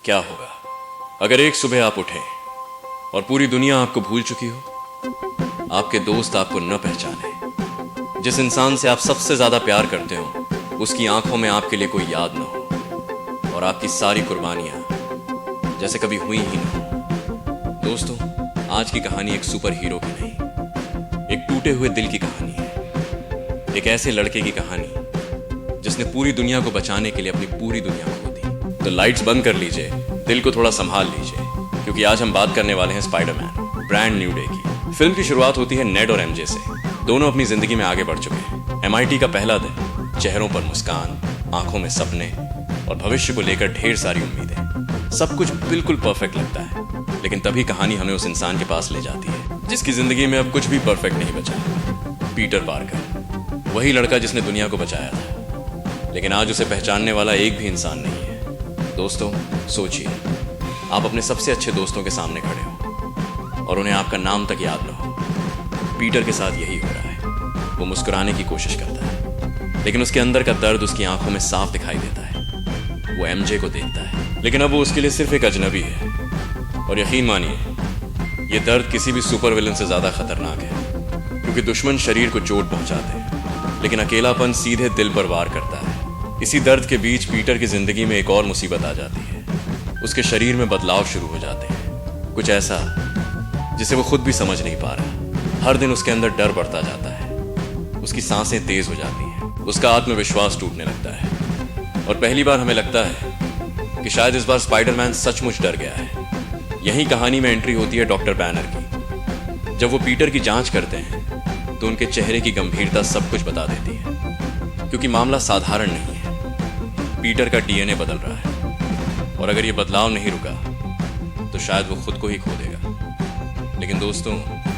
क्या होगा अगर एक सुबह आप उठें और पूरी दुनिया आपको भूल चुकी हो, आपके दोस्त आपको न पहचाने, जिस इंसान से आप सबसे ज्यादा प्यार करते हो उसकी आंखों में आपके लिए कोई याद न हो, और आपकी सारी कुर्बानियां जैसे कभी हुई ही न हो। दोस्तों, आज की कहानी एक सुपर हीरो की नहीं, एक टूटे हुए दिल की कहानी है। एक ऐसे लड़के की कहानी जिसने पूरी दुनिया को बचाने के लिए अपनी पूरी दुनिया खो दी। तो लाइट्स बंद कर लीजिए, दिल को थोड़ा संभाल लीजिए, क्योंकि आज हम बात करने वाले हैं स्पाइडरमैन ब्रांड न्यू डे की। फिल्म की शुरुआत होती है नेड और एमजे से। दोनों अपनी जिंदगी में आगे बढ़ चुके हैं। एमआईटी का पहला दिन, चेहरों पर मुस्कान, आंखों में सपने और भविष्य को लेकर ढेर सारी उम्मीदें। सब कुछ बिल्कुल परफेक्ट लगता है, लेकिन तभी कहानी हमें उस इंसान के पास ले जाती है जिसकी जिंदगी में अब कुछ भी परफेक्ट नहीं बचा। पीटर पार्कर, वही लड़का जिसने दुनिया को बचाया था, लेकिन आज उसे पहचानने वाला एक भी इंसान नहीं है। दोस्तों, सोचिए, आप अपने सबसे अच्छे दोस्तों के सामने खड़े हो और उन्हें आपका नाम तक याद ना हो। पीटर के साथ यही हो रहा है। वो मुस्कुराने की कोशिश करता है, लेकिन उसके अंदर का दर्द उसकी आंखों में साफ दिखाई देता है। वो एमजे को देखता है, लेकिन अब वो उसके लिए सिर्फ एक अजनबी है। और यकीन मानिए, ये दर्द किसी भी सुपर विलन से ज्यादा खतरनाक है, क्योंकि दुश्मन शरीर को चोट पहुंचाते हैं, लेकिन अकेलापन सीधे दिल पर वार करता है। इसी दर्द के बीच पीटर की जिंदगी में एक और मुसीबत आ जाती है। उसके शरीर में बदलाव शुरू हो जाते हैं, कुछ ऐसा जिसे वो खुद भी समझ नहीं पा रहा। हर दिन उसके अंदर डर बढ़ता जाता है, उसकी सांसें तेज हो जाती हैं, उसका आत्मविश्वास टूटने लगता है, और पहली बार हमें लगता है कि शायद इस बार स्पाइडरमैन सचमुच डर गया है। यही कहानी में एंट्री होती है डॉक्टर बैनर की। जब वो पीटर की जांच करते हैं तो उनके चेहरे की गंभीरता सब कुछ बता देती है, क्योंकि मामला साधारण नहीं है। पीटर का डीएनए बदल रहा है, और अगर ये बदलाव नहीं रुका तो शायद वो खुद को ही खो देगा। लेकिन दोस्तों,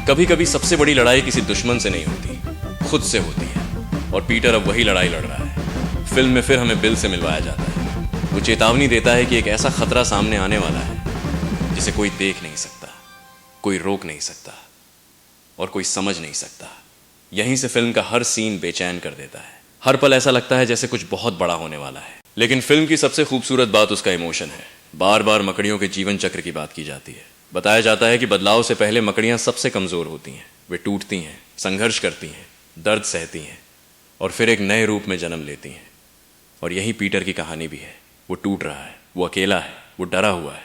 कभी कभी सबसे बड़ी लड़ाई किसी दुश्मन से नहीं होती, खुद से होती है, और पीटर अब वही लड़ाई लड़ रहा है। फिल्म में फिर हमें बिल से मिलवाया जाता है। वो चेतावनी देता है कि एक ऐसा खतरा सामने आने वाला है जिसे कोई देख नहीं सकता, कोई रोक नहीं सकता, और कोई समझ नहीं सकता। यहीं से फिल्म का हर सीन बेचैन कर देता है। हर पल ऐसा लगता है जैसे कुछ बहुत बड़ा होने वाला है। लेकिन फिल्म की सबसे खूबसूरत बात उसका इमोशन है। बार बार मकड़ियों के जीवन चक्र की बात की जाती है। बताया जाता है कि बदलाव से पहले मकड़ियां सबसे कमजोर होती हैं। वे टूटती हैं, संघर्ष करती हैं, दर्द सहती हैं, और फिर एक नए रूप में जन्म लेती हैं। और यही पीटर की कहानी भी है। वो टूट रहा है, वो अकेला है, वो डरा हुआ है,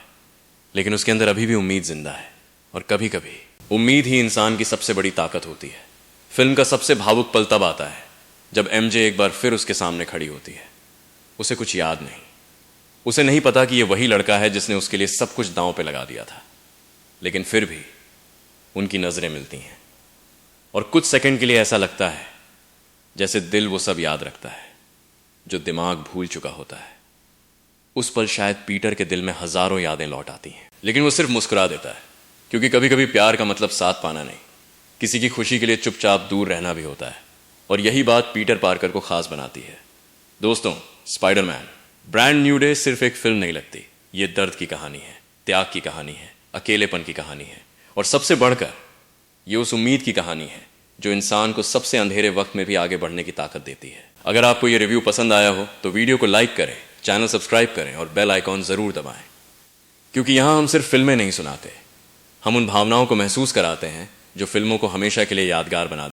लेकिन उसके अंदर अभी भी उम्मीद जिंदा है। और कभी कभी उम्मीद ही इंसान की सबसे बड़ी ताकत होती है। फिल्म का सबसे भावुक पल तब आता है जब एमजे एक बार फिर उसके सामने खड़ी होती है। उसे कुछ याद नहीं, उसे नहीं पता कि यह वही लड़का है जिसने उसके लिए सब कुछ दांव पे लगा दिया था। लेकिन फिर भी उनकी नजरें मिलती हैं, और कुछ सेकंड के लिए ऐसा लगता है जैसे दिल वो सब याद रखता है जो दिमाग भूल चुका होता है। उस पल शायद पीटर के दिल में हजारों यादें लौट आती हैं, लेकिन वो सिर्फ मुस्कुरा देता है, क्योंकि कभी कभी प्यार का मतलब साथ पाना नहीं, किसी की खुशी के लिए चुपचाप दूर रहना भी होता है। और यही बात पीटर पार्कर को खास बनाती है। दोस्तों, स्पाइडरमैन ब्रांड न्यू डे सिर्फ एक फिल्म नहीं लगती, ये दर्द की कहानी है, त्याग की कहानी है, अकेलेपन की कहानी है, और सबसे बढ़कर ये उस उम्मीद की कहानी है जो इंसान को सबसे अंधेरे वक्त में भी आगे बढ़ने की ताकत देती है। अगर आपको ये रिव्यू पसंद आया हो तो वीडियो को लाइक करें, चैनल सब्सक्राइब करें और बेल आइकॉन जरूर दबाएं, क्योंकि यहां हम सिर्फ फिल्में नहीं सुनाते, हम उन भावनाओं को महसूस कराते हैं जो फिल्मों को हमेशा के लिए यादगार बना